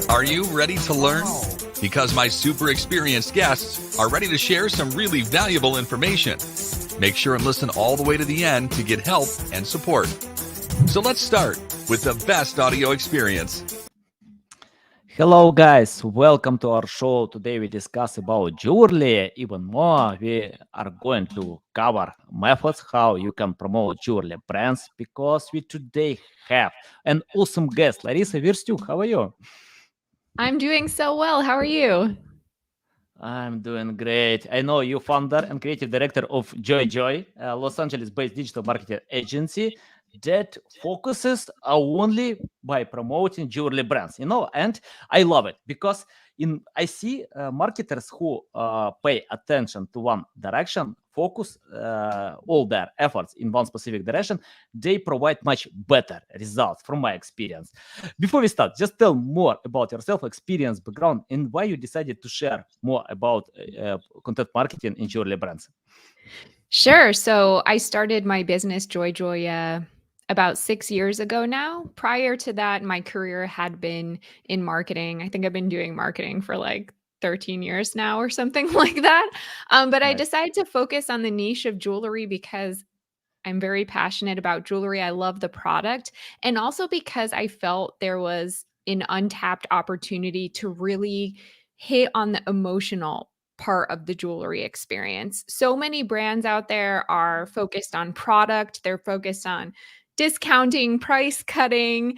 Are you ready to learn? Because my super experienced guests are ready to share some really valuable information. Make sure and listen all the way to the end to get help and support. So let's start with the best audio experience. Hello guys, welcome to our show. Today we discuss about jewelry. Even more, we are going to cover methods how you can promote jewelry brands because we today have an awesome guest, Laryssa Wirstiuk. How are you? I'm doing so well. How are you? I'm doing great. I know you founder and creative director of Joy, a Los Angeles-based digital marketing agency that focuses only by promoting jewelry brands. And I love it because I see marketers who pay attention to one direction, focus all their efforts in one specific direction, they provide much better results from my experience. Before we start, just tell more about yourself, experience, background, and why you decided to share more about content marketing in jewelry brands. Sure. So I started my business, about 6 years ago now. Prior to that, my career had been in marketing. I think I've been doing marketing for like 13 years now or something like that. But I Nice. decided to focus on the niche of jewelry because I'm very passionate about jewelry. I love the product. And also because I felt there was an untapped opportunity to really hit on the emotional part of the jewelry experience. So many brands out there are focused on product, they're focused on discounting, price cutting,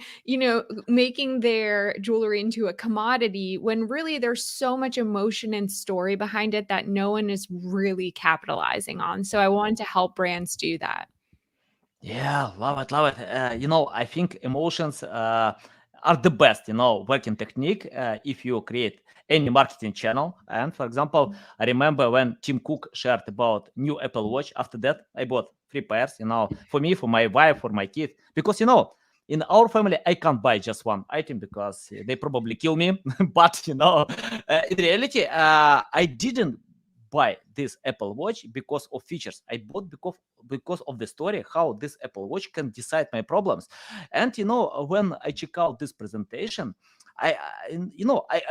making their jewelry into a commodity when really there's so much emotion and story behind it that no one is really capitalizing on. So I wanted to help brands do that. Yeah, love it, love it. I think emotions are the best, working technique if you create any marketing channel. And for example, I remember when Tim Cook shared about new Apple Watch. After that, I bought 3 pairs, for me, for my wife, for my kid, because in our family, I can't buy just one item because they probably kill me. But in reality, I didn't buy this Apple Watch because of features. I bought because of the story how this Apple Watch can decide my problems. And when I check out this presentation, I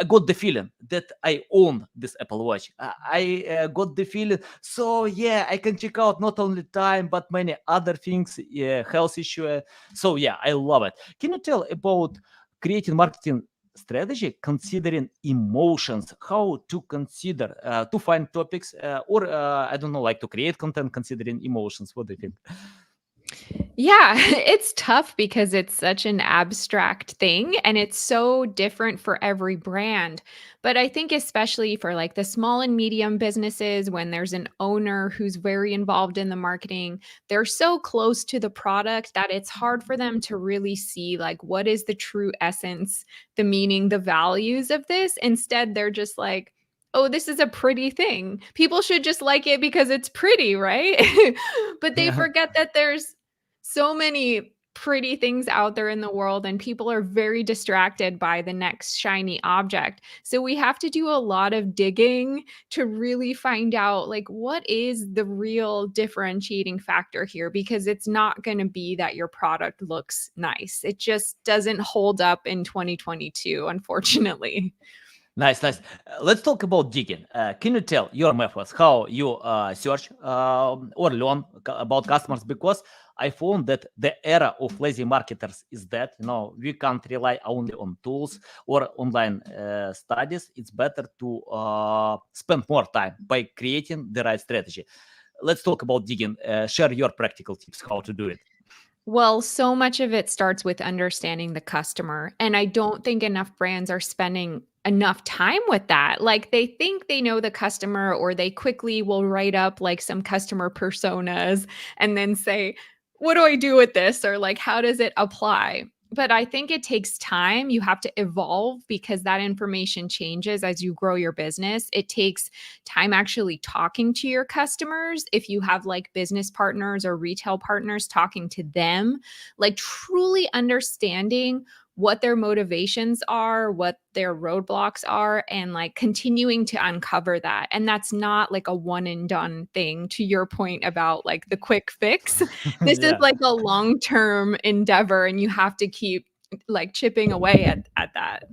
got the feeling that I own this Apple Watch. I got the feeling, so yeah, I can check out not only time but many other things, health issue. So yeah, I love it. Can you tell about creating marketing strategy considering emotions, how to consider to find topics, or I don't know, like to create content considering emotions? What do you think? Yeah, it's tough because it's such an abstract thing and it's so different for every brand. But I think, especially for like the small and medium businesses, when there's an owner who's very involved in the marketing, they're so close to the product that it's hard for them to really see like what is the true essence, the meaning, the values of this. Instead, they're just like, oh, this is a pretty thing. People should just like it because it's pretty, right? But they Yeah. forget that there's so many pretty things out there in the world and people are very distracted by the next shiny object. So we have to do a lot of digging to really find out like what is the real differentiating factor here, because it's not going to be that your product looks nice. It just doesn't hold up in 2022, unfortunately. Nice, nice. Let's talk about digging. Can you tell your methods, how you search or learn about customers? Because I found that the era of lazy marketers is that we can't rely only on tools or online studies. It's better to spend more time by creating the right strategy. Let's talk about digging. Share your practical tips how to do it. Well, so much of it starts with understanding the customer. And I don't think enough brands are spending enough time with that. Like they think they know the customer, or they quickly will write up like some customer personas and then say, what do I do with this? Or like, how does it apply? But I think it takes time. You have to evolve because that information changes as you grow your business. It takes time actually talking to your customers. If you have like business partners or retail partners, talking to them, like truly understanding what their motivations are, what their roadblocks are, and like continuing to uncover that. And that's not like a one and done thing, to your point about like the quick fix. This is Yeah. like a long-term endeavor and you have to keep like chipping away at that.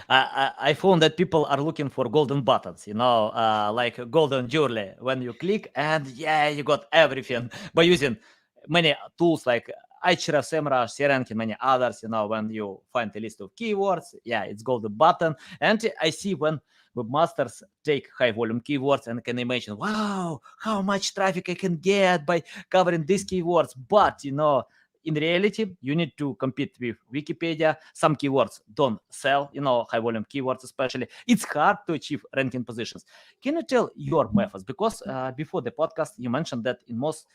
I found that people are looking for golden buttons, like a golden jewelry. When you click, and yeah, you got everything by using many tools like Ahrefs, SEMrush, CRNK, and many others. When you find a list of keywords, yeah, it's golden button. And I see when webmasters take high volume keywords and can imagine, wow, how much traffic I can get by covering these keywords. But in reality, you need to compete with Wikipedia. Some keywords don't sell, high volume keywords especially. It's hard to achieve ranking positions. Can you tell your methods? Because before the podcast, you mentioned that in most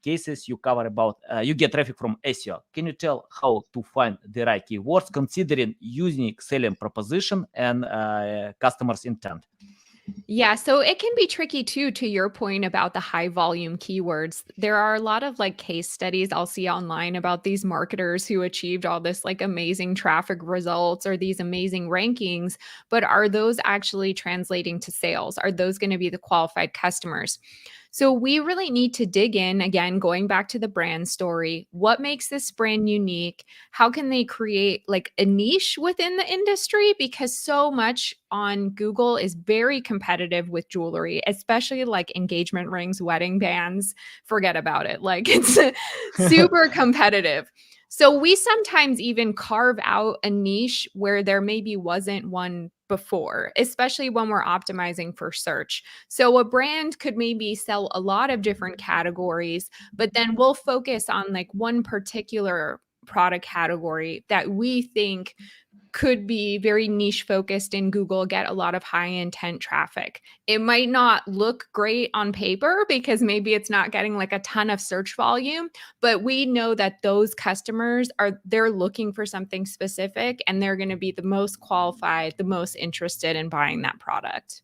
cases you cover about you get traffic from SEO. Can you tell how to find the right keywords considering unique selling proposition and customers' intent? Yeah, so it can be tricky too, to your point about the high volume keywords. There are a lot of like case studies I'll see online about these marketers who achieved all this like amazing traffic results or these amazing rankings, but are those actually translating to sales? Are those going to be the qualified customers? So we really need to dig in, again, going back to the brand story. What makes this brand unique? How can they create like a niche within the industry? Because so much on Google is very competitive with jewelry, especially like engagement rings, wedding bands. Forget about it. Like it's super competitive. So we sometimes even carve out a niche where there maybe wasn't one before, especially when we're optimizing for search. So a brand could maybe sell a lot of different categories, but then we'll focus on like one particular product category that we think could be very niche focused in Google, get a lot of high intent traffic. It might not look great on paper because maybe it's not getting like a ton of search volume, but we know that those customers they're looking for something specific and they're going to be the most qualified, the most interested in buying that product.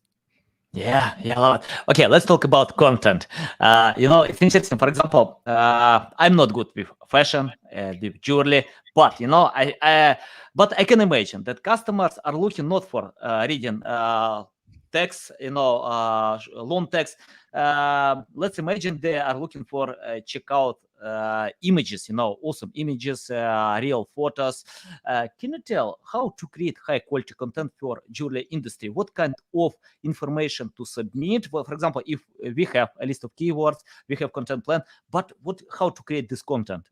Yeah, I love it. Okay, let's talk about content. It's interesting. For example, I'm not good with fashion, with jewelry, but but I can imagine that customers are looking not for reading text, long text. Let's imagine they are looking for check out images, awesome images, real photos. Can you tell how to create high quality content for jewelry industry? What kind of information to submit? Well, for example, if we have a list of keywords, we have content plan, but how to create this content?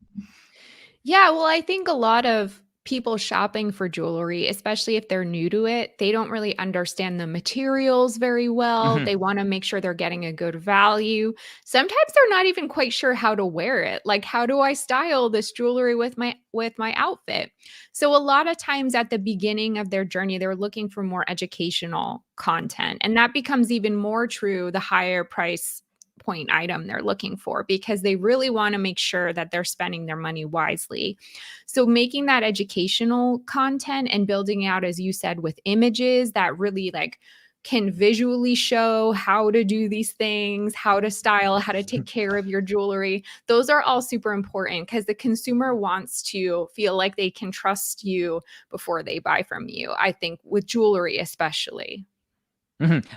Yeah, well, I think a lot of people shopping for jewelry, especially if they're new to it, they don't really understand the materials very well. They want to make sure they're getting a good value. Sometimes they're not even quite sure how to wear it. Like, how do I style this jewelry with my outfit? So a lot of times at the beginning of their journey, they're looking for more educational content. And that becomes even more true the higher price point item they're looking for, because they really want to make sure that they're spending their money wisely. So making that educational content and building out, as you said, with images that really like can visually show how to do these things, how to style, how to take care of your jewelry. Those are all super important because the consumer wants to feel like they can trust you before they buy from you. I think with jewelry especially.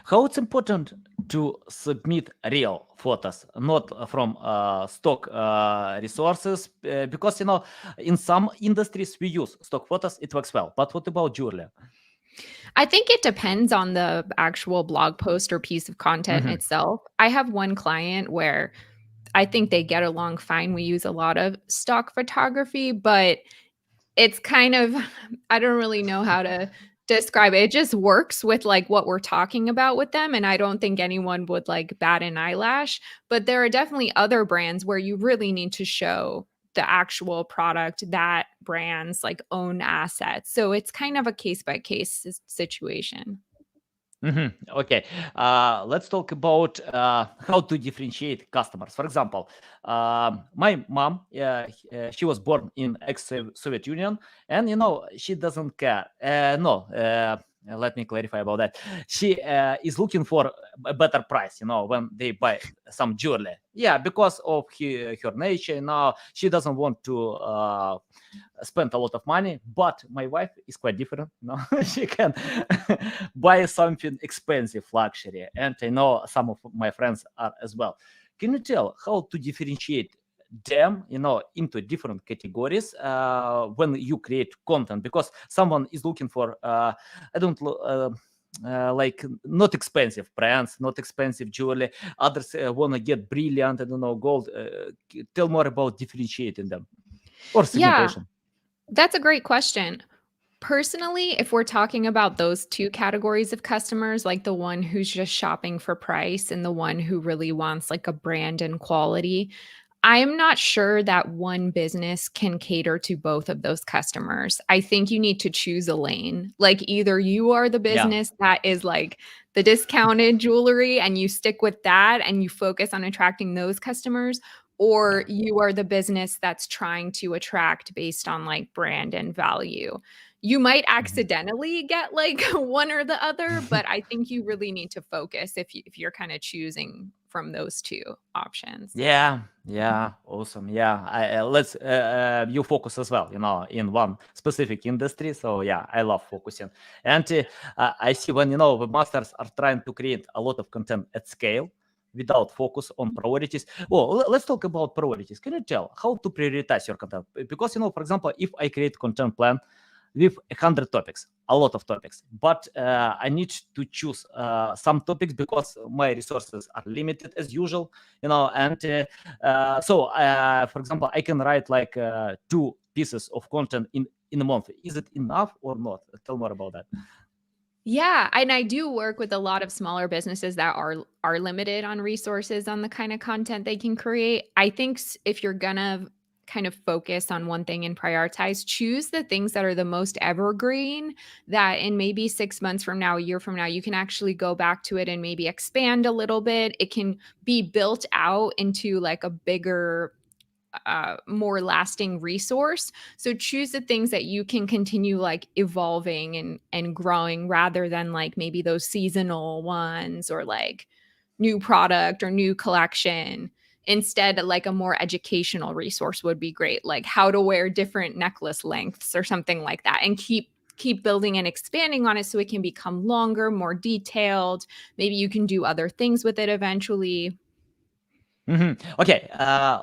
How it's important to submit real photos, not from stock resources, because in some industries we use stock photos, it works well. But what about jewelry? I think it depends on the actual blog post or piece of content itself. I have one client where I think they get along fine. We use a lot of stock photography, but it's kind of, I don't really know how to describe it. It just works with like what we're talking about with them. And I don't think anyone would like bat an eyelash, but there are definitely other brands where you really need to show the actual product, that brand's like own assets. So it's kind of a case by case situation. Okay, let's talk about how to differentiate customers. For example, my mom, she was born in ex-Soviet Union, and she doesn't care. No, let me clarify about that. She is looking for a better price, when they buy some jewelry. Yeah, because of her nature. Now she doesn't want to spend a lot of money, but my wife is quite different. She can buy something expensive, luxury, and I know some of my friends are as well. Can you tell how to differentiate them, into different categories when you create content, because someone is looking for I don't like not expensive brands, not expensive jewelry. Others want to get brilliant, I don't know, gold. Tell more about differentiating them or Yeah, segmentation. that's a great question. Personally, if we're talking about those two categories of customers, like the one who's just shopping for price and the one who really wants like a brand and quality, I'm not sure that one business can cater to both of those customers. I think you need to choose a lane. Like either you are the Yeah. business that is like the discounted jewelry and you stick with that and you focus on attracting those customers, or Yeah. you are the business that's trying to attract based on like brand and value. You might Mhm. accidentally get like one or the other, but I think you really need to focus if you're kind of choosing from those two options. Yeah, awesome. Yeah, let's you focus as well, in one specific industry. So yeah, I love focusing. And I see when webmasters are trying to create a lot of content at scale without focus on priorities. Well, let's talk about priorities. Can you tell how to prioritize your content? Because for example, if I create content plan with 100 topics, a lot of topics, but I need to choose some topics because my resources are limited as usual, and so for example, I can write like 2 pieces of content in a month. Is it enough or not? Tell more about that. Yeah, and I do work with a lot of smaller businesses that are limited on resources on the kind of content they can create. I think if you're gonna kind of focus on one thing and prioritize, choose the things that are the most evergreen, that in maybe 6 months from now, a year from now, you can actually go back to it and maybe expand a little bit. It can be built out into like a bigger more lasting resource. So choose the things that you can continue like evolving and growing rather than like maybe those seasonal ones or like new product or new collection. Instead, like a more educational resource would be great, like how to wear different necklace lengths or something like that, and keep building and expanding on it so it can become longer, more detailed. Maybe you can do other things with it eventually. Okay,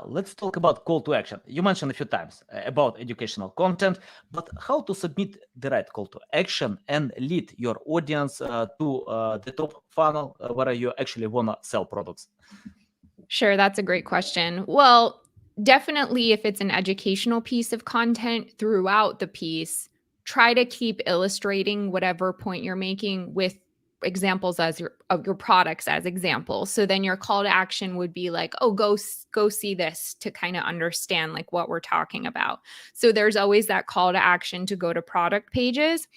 let's talk about call to action. You mentioned a few times about educational content, but how to submit the right call to action and lead your audience to the top funnel where you actually want to sell products? Sure, that's a great question. Well, definitely if it's an educational piece of content throughout the piece, try to keep illustrating whatever point you're making with examples as of your products as examples. So then your call to action would be like, "Oh, go see this," to kind of understand like what we're talking about. So there's always that call to action to go to product pages.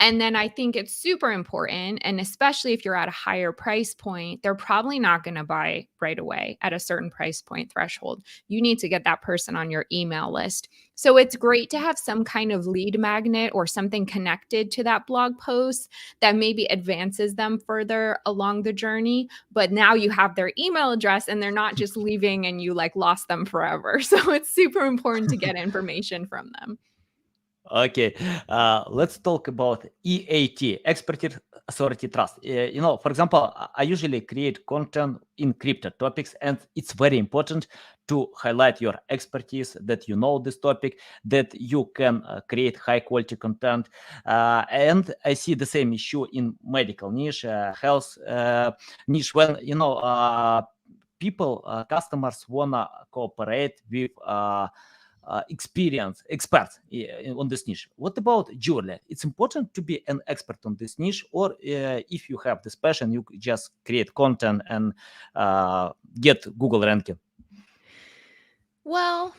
And then I think it's super important, and especially if you're at a higher price point, they're probably not going to buy right away at a certain price point threshold. You need to get that person on your email list. So it's great to have some kind of lead magnet or something connected to that blog post that maybe advances them further along the journey. But now you have their email address and they're not just leaving and you like lost them forever. So it's super important to get information from them. Okay, let's talk about EAT, expertise, authority, trust. For example, I usually create content in crypto topics, and it's very important to highlight your expertise, that you know this topic, that you can create high quality content. And I see the same issue in medical niche, health niche, when people, customers wanna cooperate with experts on this niche. What about jewelry? It's important to be an expert on this niche, or if you have this passion, you just create content and get Google ranking. Well,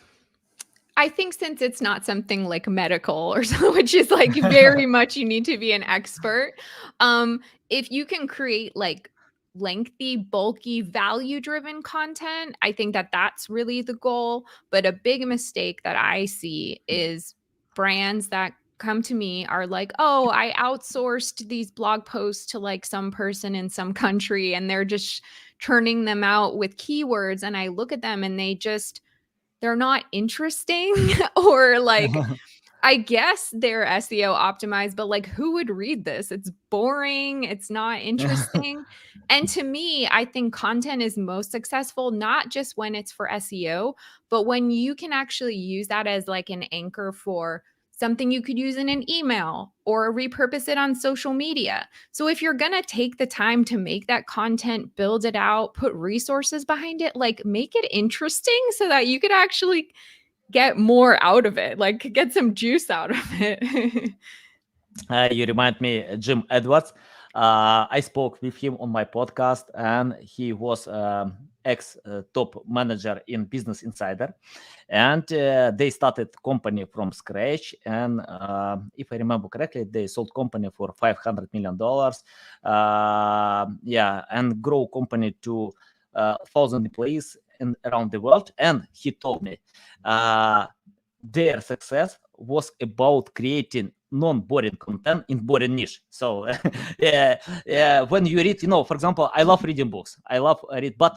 I think since it's not something like medical or so, which is like very much you need to be an expert. If you can create like lengthy, bulky, value-driven content, I think that that's really the goal. But a big mistake that I see is brands that come to me are like, "Oh, I outsourced these blog posts to like some person in some country and they're just churning them out with keywords." And I look at them and they're not interesting or like I guess they're SEO optimized, but like who would read this? It's boring, it's not interesting. And to me, I think content is most successful not just when it's for SEO, but when you can actually use that as like an anchor for something you could use in an email or repurpose it on social media. So if you're going to take the time to make that content, build it out, put resources behind it, like make it interesting so that you could actually get more out of it, like get some juice out of it. You remind me, Jim Edwards. I spoke with him on my podcast, and he was ex top manager in Business Insider, and they started company from scratch. And if I remember correctly, they sold company for $500 million. Yeah, and grow company to 1,000 employees around the world. And he told me their success was about creating non-boring content in boring niche. So when you read, for example, I love reading books. I love read, but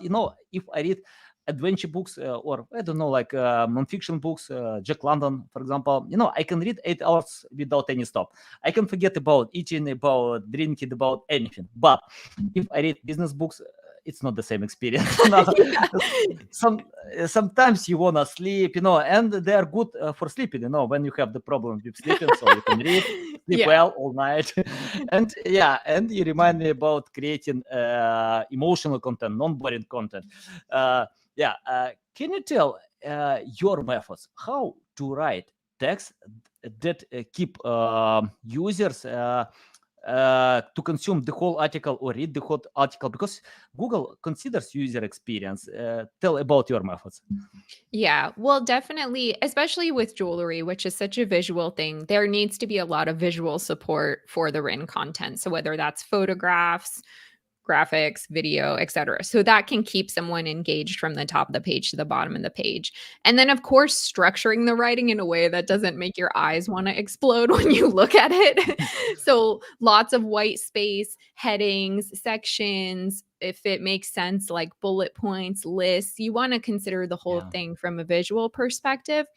if I read adventure books or I don't know, like non-fiction books, Jack London, for example, I can read 8 hours without any stop. I can forget about eating, about drinking, about anything. But if I read business books, it's not the same experience. Sometimes you want to sleep, and they are good for sleeping, when you have the problem with sleeping, so you can read, sleep well all night. And you remind me about creating emotional content, non-boring content. Can you tell your methods how to write text that keep users to consume the whole article or read the whole article, because Google considers user experience. Tell about your methods. Yeah, well, definitely, especially with jewelry, which is such a visual thing, there needs to be a lot of visual support for the written content. So whether that's photographs, graphics, video, etc. So that can keep someone engaged from the top of the page to the bottom of the page. And then, of course, structuring the writing in a way that doesn't make your eyes want to explode when you look at it. So lots of white space, headings, sections, if it makes sense, like bullet points, lists. You want to consider the whole thing from a visual perspective.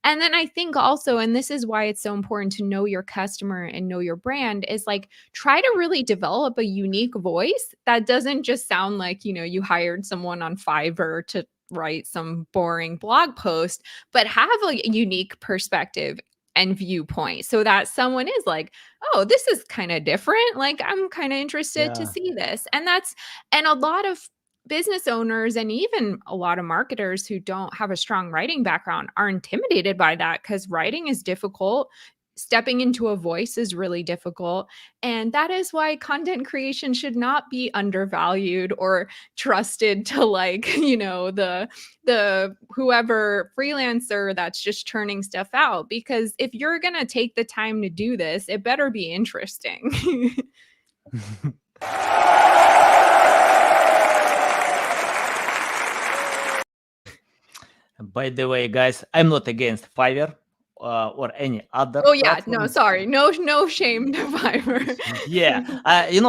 And then I think also, and this is why it's so important to know your customer and know your brand, is like try to really develop a unique voice that doesn't just sound like, you hired someone on Fiverr to write some boring blog post, but have a unique perspective and viewpoint so that someone is like, oh, this is kind of different. Like, I'm kind of interested to see this. And a lot of business owners and even a lot of marketers who don't have a strong writing background are intimidated by that because writing is difficult. Stepping into a voice is really difficult. And that is why content creation should not be undervalued or trusted to the whoever freelancer that's just churning stuff out. Because if you're going to take the time to do this, it better be interesting. By the way, guys, I'm not against Fiverr or any other. Oh yeah, platform. no, sorry, no shame to Fiverr.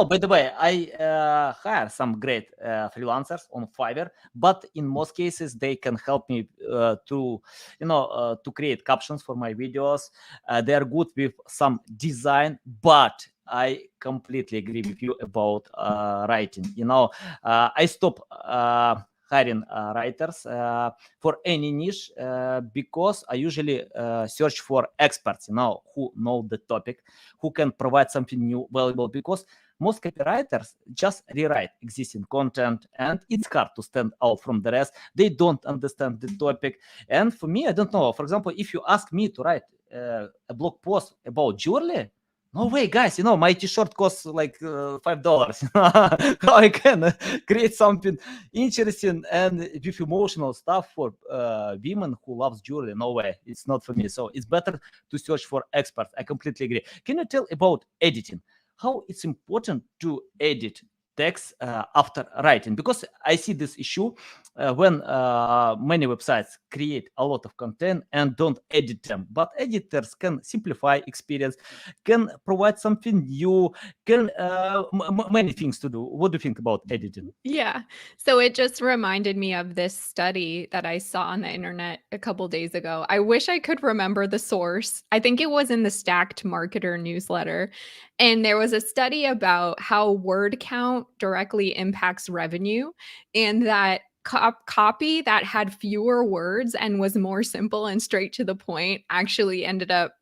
By the way, I hire some great freelancers on Fiverr, but in most cases they can help me to create captions for my videos. They are good with some design, but I completely agree with you about writing. I stop hiring writers for any niche because I usually search for experts, who know the topic, who can provide something new, valuable, because most copywriters just rewrite existing content and it's hard to stand out from the rest. They don't understand the topic. And for me, I don't know. For example, if you ask me to write a blog post about jewelry, no way, guys, my t-shirt costs like $5. How I can create something interesting and with emotional stuff for women who loves jewelry? No way, it's not for me. So it's better to search for experts. I completely agree. Can you tell about editing? How it's important to edit text after writing, because I see this issue when many websites create a lot of content and don't edit them, but editors can simplify experience, can provide something new, can many things to do. What do you think about editing? Yeah. So it just reminded me of this study that I saw on the internet a couple days ago. I wish I could remember the source. I think it was in the Stacked Marketer newsletter. And there was a study about how word count directly impacts revenue, and that copy that had fewer words and was more simple and straight to the point actually ended up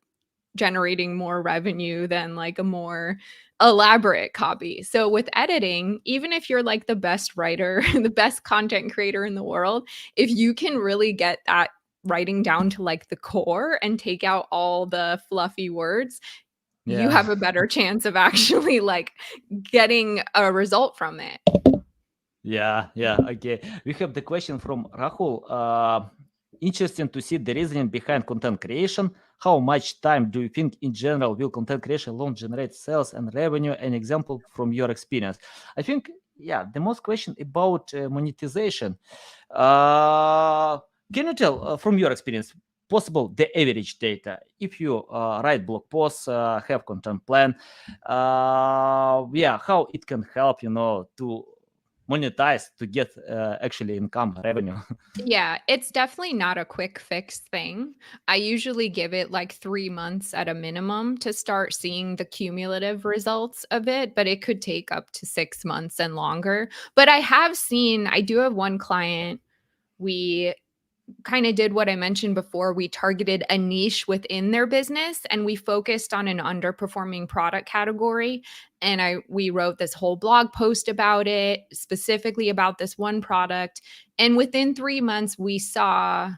generating more revenue than like a more elaborate copy. So with editing, even if you're like the best writer, the best content creator in the world, if you can really get that writing down to like the core and take out all the fluffy words, you have a better chance of actually like getting a result from it. Yeah, okay. We have the question from Rahul. Interesting to see the reasoning behind content creation. How much time do you think in general will content creation alone generate sales and revenue? An example from your experience. I think, the most question about monetization. Can you tell from your experience, possible the average data, if you write blog posts, have content plan, how it can help, to monetize, to get actually income revenue? Yeah, it's definitely not a quick fix thing. I usually give it like 3 months at a minimum to start seeing the cumulative results of it, but it could take up to 6 months and longer. But I do have one client. We kind of did what I mentioned before. We targeted a niche within their business and we focused on an underperforming product category. And we wrote this whole blog post about it, specifically about this one product. And within 3 months, we saw,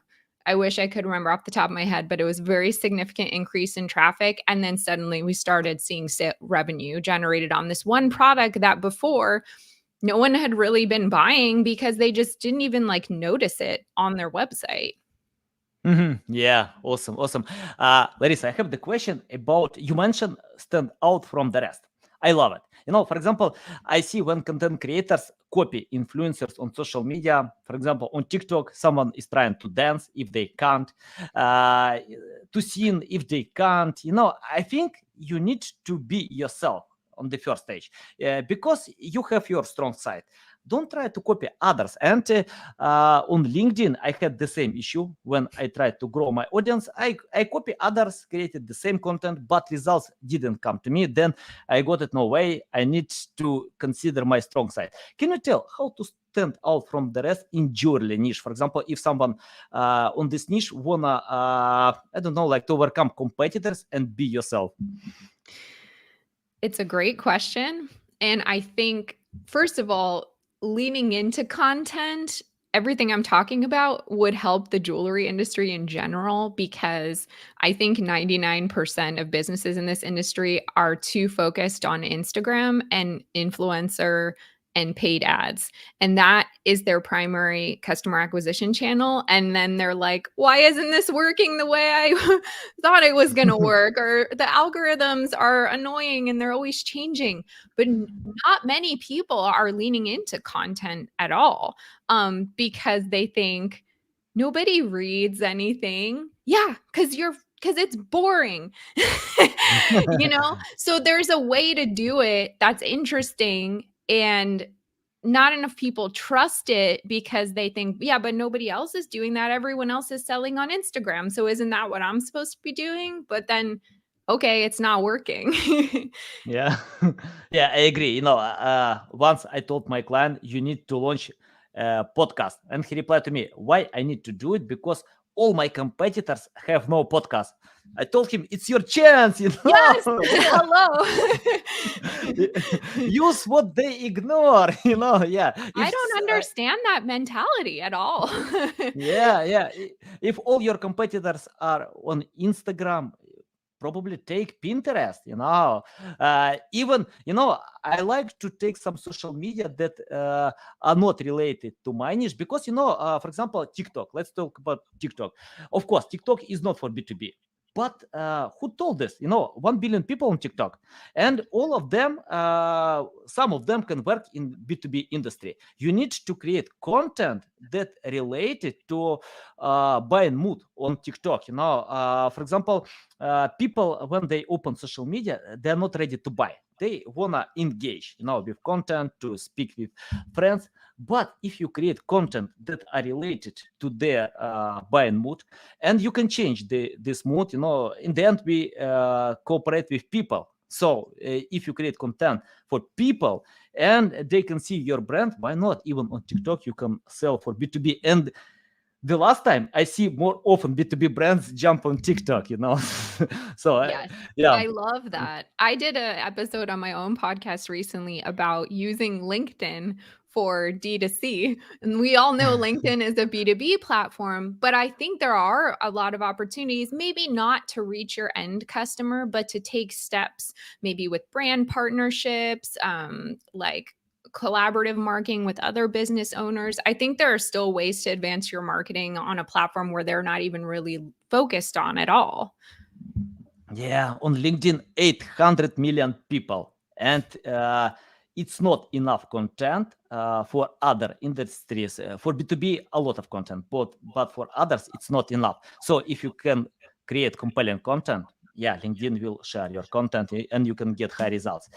I wish I could remember off the top of my head, but it was a very significant increase in traffic. And then suddenly we started seeing revenue generated on this one product that before no one had really been buying because they just didn't even like notice it on their website. Yeah, awesome. Laryssa, I have the question about, you mentioned stand out from the rest. I love it. For example, I see when content creators copy influencers on social media. For example, on TikTok, someone is trying to dance if they can't, to sing if they can't. I think you need to be yourself on the first stage, because you have your strong side. Don't try to copy others. And on LinkedIn, I had the same issue when I tried to grow my audience. I copy others, created the same content, but results didn't come to me. Then I got it, no way. I need to consider my strong side. Can you tell how to stand out from the rest in jewelry niche? For example, if someone on this niche wanna, to overcome competitors and be yourself. It's a great question. And I think, first of all, leaning into content, everything I'm talking about would help the jewelry industry in general, because I think 99% of businesses in this industry are too focused on Instagram and influencer and paid ads. And that is their primary customer acquisition channel. And then they're like, why isn't this working the way I thought it was going to work? Or the algorithms are annoying and they're always changing. But not many people are leaning into content at all, because they think nobody reads anything. Yeah, because it's boring. So there's a way to do it that's interesting, and not enough people trust it because they think, yeah, but nobody else is doing that. Everyone else is selling on Instagram. So isn't that what I'm supposed to be doing? But then, okay, it's not working. Yeah, yeah, I agree. Once I told my client, you need to launch a podcast, and he replied to me, why I need to do it? Because all my competitors have no podcast. I told him, it's your chance, Yes. Hello. Use what they ignore, yeah. I don't understand that mentality at all. Yeah. If all your competitors are on Instagram, probably take Pinterest, even, I like to take some social media that are not related to my niche, because, for example, TikTok. Let's talk about TikTok. Of course, TikTok is not for B2B. But who told this? 1 billion people on TikTok, and all of them, some of them can work in B2B industry. You need to create content that related to buying mood on TikTok. For example, people, when they open social media, they're not ready to buy. They wanna engage, with content, to speak with friends. But if you create content that are related to their buying mood, and you can change this mood, in the end, we cooperate with people. So if you create content for people and they can see your brand, why not? Even on TikTok, you can sell for B2B. And the last time I see more often B2B brands jump on TikTok, So Yes. yeah. I love that. I did an episode on my own podcast recently about using LinkedIn for D2C. And we all know LinkedIn is a B2B platform, but I think there are a lot of opportunities, maybe not to reach your end customer, but to take steps maybe with brand partnerships, like collaborative marketing with other business owners. I think there are still ways to advance your marketing on a platform where they're not even really focused on at all. Yeah, on LinkedIn, 800 million people. And it's not enough content for other industries. For B2B, a lot of content, but for others, it's not enough. So if you can create compelling content, yeah, LinkedIn will share your content and you can get high results.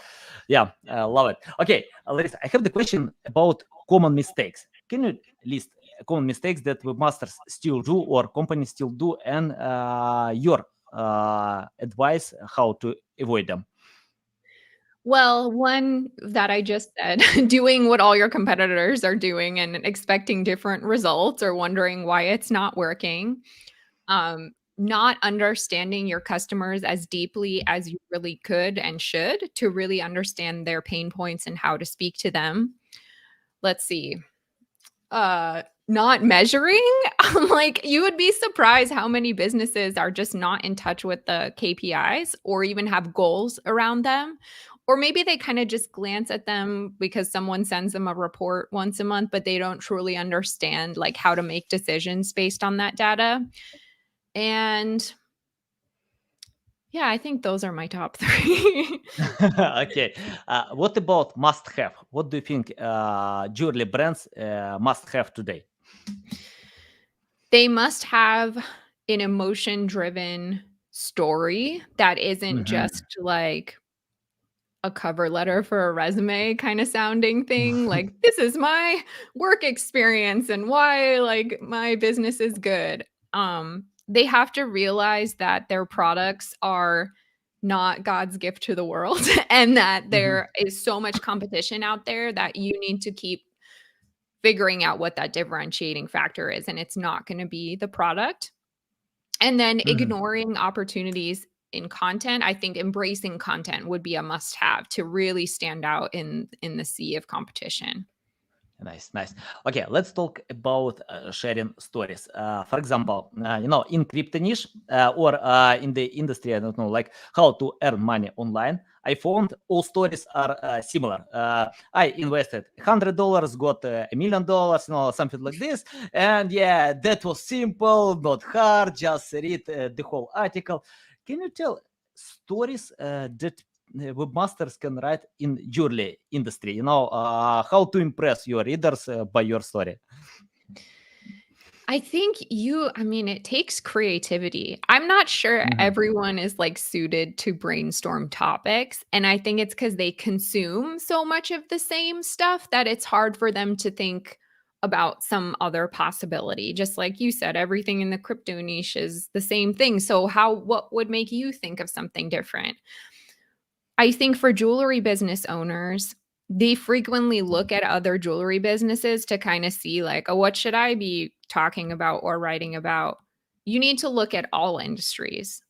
Yeah, love it. Okay, Laryssa, I have the question about common mistakes. Can you list common mistakes that webmasters still do or companies still do, and your advice how to avoid them? Well, one that I just said, doing what all your competitors are doing and expecting different results or wondering why it's not working. Not understanding your customers as deeply as you really could and should to really understand their pain points and how to speak to them. Let's see. Not measuring. Like, you would be surprised how many businesses are just not in touch with the KPIs or even have goals around them. Or maybe they kind of just glance at them because someone sends them a report once a month, but they don't truly understand like how to make decisions based on that data. And yeah, I think those are my top 3. Okay. What about must have? What do you think jewelry brands must have today? They must have an emotion-driven story that isn't just like a cover letter for a resume kind of sounding thing. Like, this is my work experience and why like my business is good. They have to realize that their products are not God's gift to the world and that Mhm. there is so much competition out there that you need to keep figuring out what that differentiating factor is, and it's not going to be the product. And then Mhm. ignoring opportunities in content. I think embracing content would be a must have to really stand out in the sea of competition. Nice, nice. Okay, let's talk about sharing stories. For example, in crypto niche or in the industry, I don't know, like how to earn money online. I found all stories are similar. I invested $100, got $1 million, something like this. And yeah, that was simple, not hard. Just read the whole article. Can you tell stories that webmasters can write in jewelry industry, how to impress your readers by your story? I think I mean, it takes creativity. I'm not sure Mhm. everyone is like suited to brainstorm topics. And I think it's because they consume so much of the same stuff that it's hard for them to think about some other possibility. Just like you said, everything in the crypto niche is the same thing. So what would make you think of something different? I think for jewelry business owners, they frequently look at other jewelry businesses to kind of see like, oh, what should I be talking about or writing about? You need to look at all industries,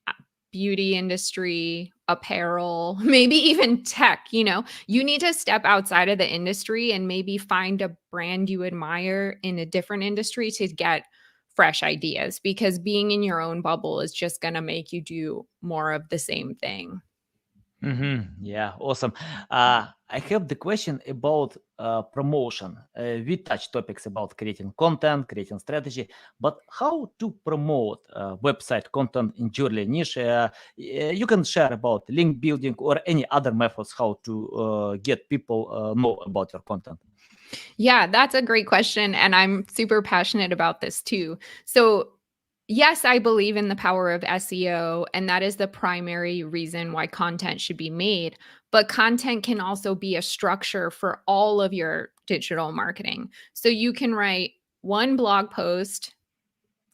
uh, beauty industry, apparel, maybe even tech. You need to step outside of the industry and maybe find a brand you admire in a different industry to get fresh ideas, because being in your own bubble is just going to make you do more of the same thing. Yeah, awesome. I have the question about promotion. We touched topics about creating content, creating strategy, but how to promote website content in jewelry niche? You can share about link building or any other methods how to get people know about your content. Yeah, that's a great question. And I'm super passionate about this too. So, yes, I believe in the power of SEO, and that is the primary reason why content should be made. But content can also be a structure for all of your digital marketing. So, you can write one blog post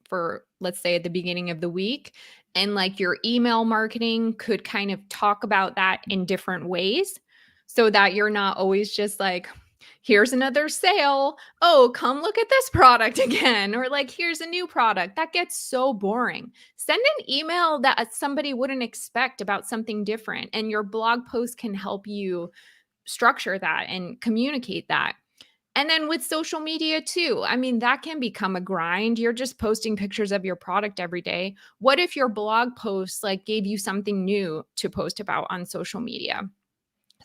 for, let's say, at the beginning of the week, and like your email marketing could kind of talk about that in different ways so that you're not always just like, here's another sale. Oh, come look at this product again. Or like, here's a new product. That gets so boring. Send an email that somebody wouldn't expect about something different. And your blog post can help you structure that and communicate that. And then with social media too, I mean, that can become a grind. You're just posting pictures of your product every day. What if your blog post like gave you something new to post about on social media?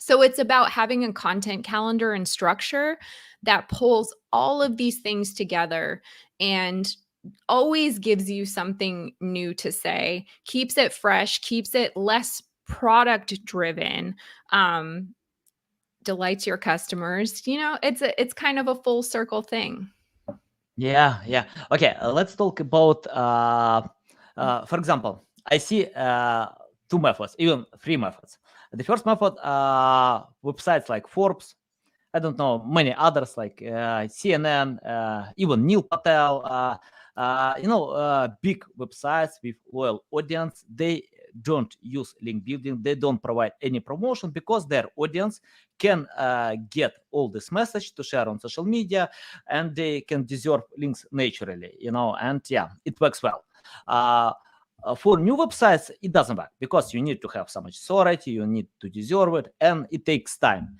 So it's about having a content calendar and structure that pulls all of these things together and always gives you something new to say, keeps it fresh, keeps it less product driven, delights your customers. It's kind of a full circle thing. Yeah. Okay, let's talk about, for example, I see two methods, even three methods. The first method, websites like Forbes, I don't know, many others like CNN, even Neil Patel, big websites with loyal audience. They don't use link building. They don't provide any promotion because their audience can get all this message to share on social media, and they can deserve links naturally, and yeah, it works well. For new websites, it doesn't work because you need to have so much authority, you need to deserve it, and it takes time.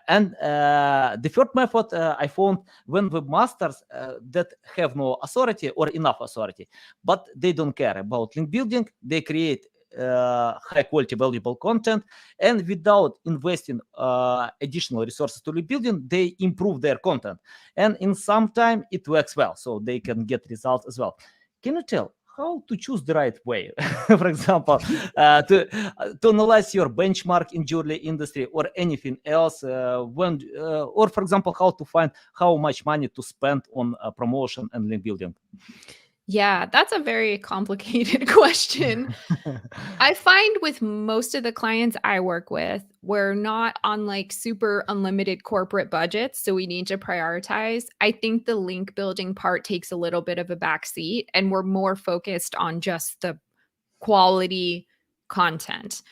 And the third method I found, when webmasters that have no authority or enough authority, but they don't care about link building, they create high quality, valuable content, and without investing additional resources to link building, they improve their content, and in some time it works well, so they can get results as well. Can you tell how to choose the right way? For example, to analyze your benchmark in jewelry industry or anything else, or for example, how to find how much money to spend on promotion and link building? Yeah, that's a very complicated question. I find with most of the clients I work with, we're not on like super unlimited corporate budgets, so we need to prioritize. I think the link building part takes a little bit of a backseat, and we're more focused on just the quality content.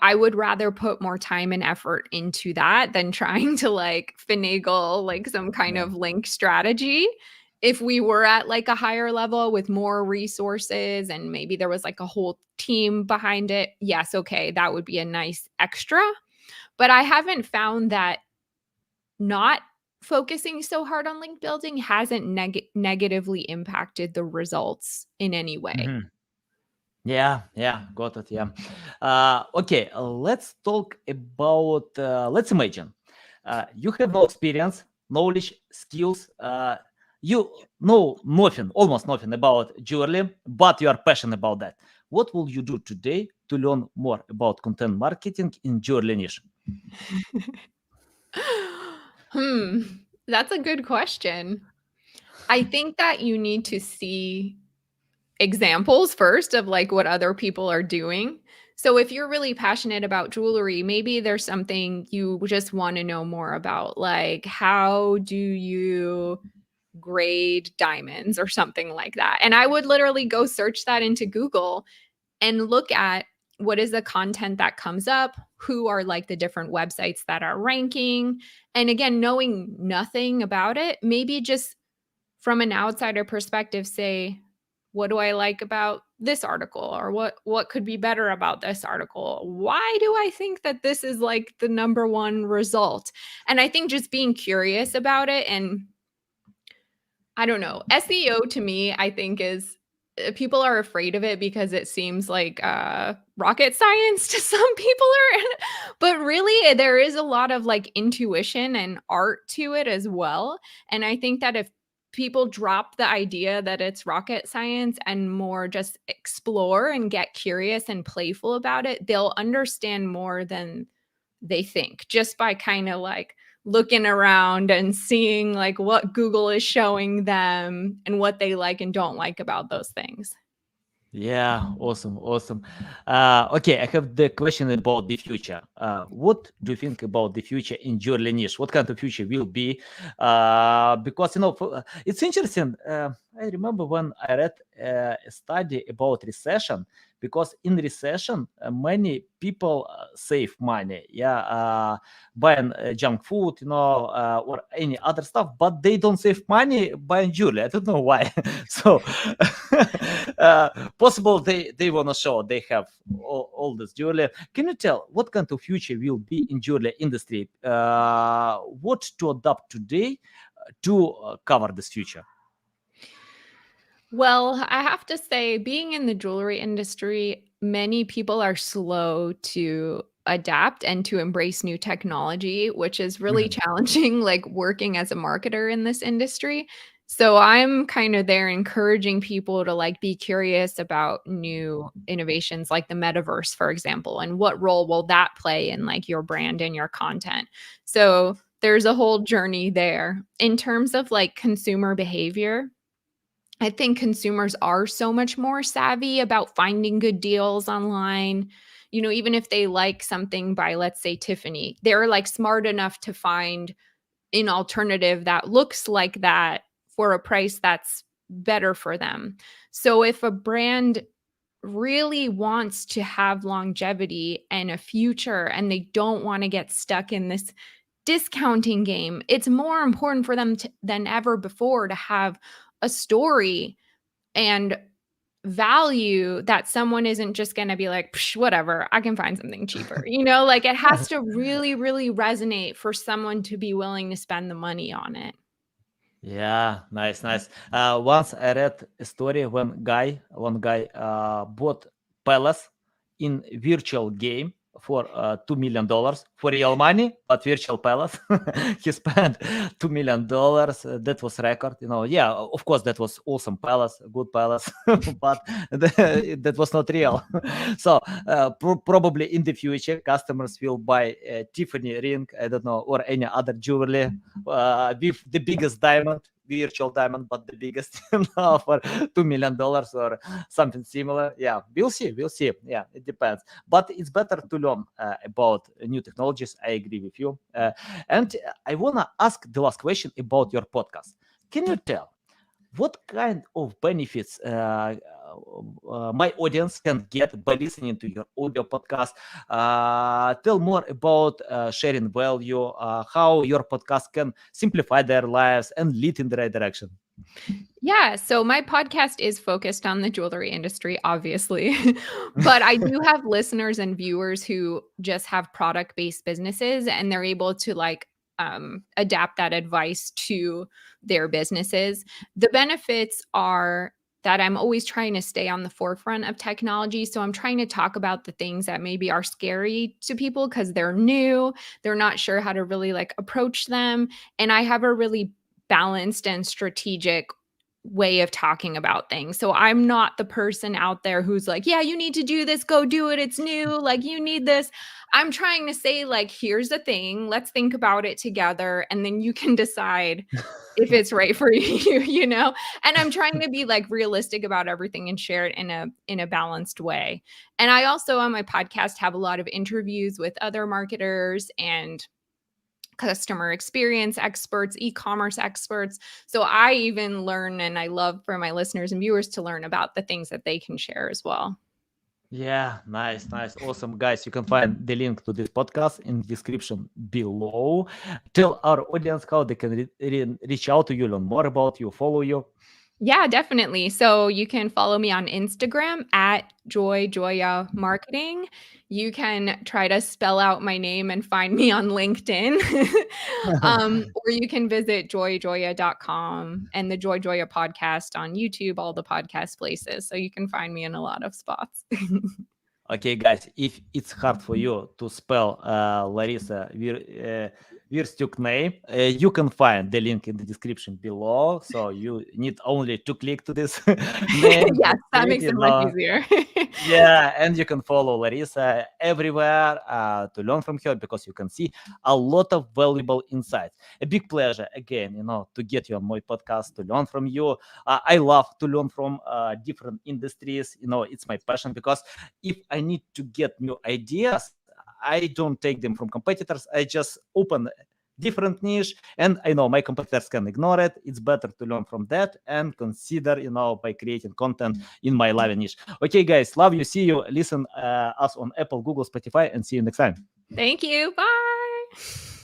I would rather put more time and effort into that than trying to like finagle like some kind Yeah. of link strategy. If we were at like a higher level with more resources and maybe there was like a whole team behind it, yes, okay, that would be a nice extra. But I haven't found that not focusing so hard on link building hasn't negatively impacted the results in any way. Mhm. Yeah, got it. Yeah. Okay, let's talk about, let's imagine you have no experience, knowledge, skills. You know nothing, almost nothing about jewelry, but you are passionate about that. What will you do today to learn more about content marketing in jewelry niche? Hmm, that's a good question. I think that you need to see examples first of like what other people are doing. So if you're really passionate about jewelry, maybe there's something you just want to know more about, like how do you grade diamonds or something like that. And I would literally go search that into Google and look at what is the content that comes up, who are like the different websites that are ranking. And again, knowing nothing about it, maybe just from an outsider perspective say, what do I like about this article, or what could be better about this article? Why do I think that this is like the number one result? And I think just being curious about it, and I don't know, SEO to me I think is people are afraid of it because it seems like rocket science to some people but really there is a lot of like intuition and art to it as well. And I think that if people drop the idea that it's rocket science and more just explore and get curious and playful about it, they'll understand more than they think just by kind of like looking around and seeing like what Google is showing them and what they like and don't like about those things. Yeah, awesome, awesome. Okay, I have the question about the future. What do you think about the future in jewelry niche? What kind of future will be? Because it's interesting. I remember when I read a study about recession. Because in recession, many people save money. Yeah, buying junk food, or any other stuff, but they don't save money buying jewelry. I don't know why. So possible they want to show they have all this jewelry. Can you tell what kind of future will be in jewelry industry? What to adopt today to cover this future? Well, I have to say, being in the jewelry industry, many people are slow to adapt and to embrace new technology, which is really Mhm. challenging, like working as a marketer in this industry. So I'm kind of there encouraging people to like be curious about new innovations like the metaverse, for example, and what role will that play in like your brand and your content. So there's a whole journey there. In terms of like consumer behavior, I think consumers are so much more savvy about finding good deals online. Even if they like something by, let's say, Tiffany, they're like smart enough to find an alternative that looks like that for a price that's better for them. So if a brand really wants to have longevity and a future and they don't want to get stuck in this discounting game, it's more important for them than ever before to have a story and value that someone isn't just going to be like, "Psh, whatever, I can find something cheaper." Like it has to really, really resonate for someone to be willing to spend the money on it. Yeah, nice, nice. Once I read a story when one guy bought palace in virtual game for $2 million for real money, but virtual palace. He spent $2 million. That was record. Yeah, of course that was awesome palace, good palace, but that was not real. So probably in the future, customers will buy a Tiffany ring, I don't know, or any other jewelry with the biggest diamond, virtual diamond, but the biggest for $2 million or something similar. Yeah, we'll see. We'll see. Yeah, it depends. But it's better to learn about new technologies. I agree with you. And I want to ask the last question about your podcast. Can you tell what kind of benefits my audience can get by listening to your audio podcast? Tell more about sharing value, how your podcast can simplify their lives and lead in the right direction. Yeah, so my podcast is focused on the jewelry industry, obviously. But I do have listeners and viewers who just have product-based businesses and they're able to like adapt that advice to their businesses. The benefits are that I'm always trying to stay on the forefront of technology. So I'm trying to talk about the things that maybe are scary to people because they're new, they're not sure how to really like approach them. And I have a really balanced and strategic way of talking about things. So I'm not the person out there who's like, yeah, you need to do this, go do it. It's new. Like you need this. I'm trying to say like, here's the thing. Let's think about it together and then you can decide if it's right for you. And I'm trying to be like realistic about everything and share it in a balanced way. And I also on my podcast have a lot of interviews with other marketers and customer experience experts, e-commerce experts. So I even learn, and I love for my listeners and viewers to learn about the things that they can share as well. Yeah, nice, nice, awesome, guys. You can find the link to this podcast in the description below. Tell our audience how they can reach out to you, learn more about you, follow you. Yeah, definitely. So you can follow me on Instagram at Joya Marketing. You can try to spell out my name and find me on LinkedIn. Or you can visit joyjoya.com and the Joy Joya podcast on YouTube, all the podcast places. So you can find me in a lot of spots. Okay, guys, if it's hard for you to spell Laryssa Wirstiuk name, you can find the link in the description below. So you need only to click to this name. Yes, That's that it, makes you it much know. easier. Yeah, and you can follow Laryssa everywhere to learn from her because you can see a lot of valuable insights. A big pleasure again, to get you on my podcast, to learn from you. I love to learn from different industries. It's my passion because if I need to get new ideas, I don't take them from competitors. I just open different niche, and I know my competitors can ignore it. It's better to learn from that and consider, by creating content in my live niche. Okay, guys, love you. See you. Listen us on Apple, Google, Spotify, and see you next time. Thank you. Bye.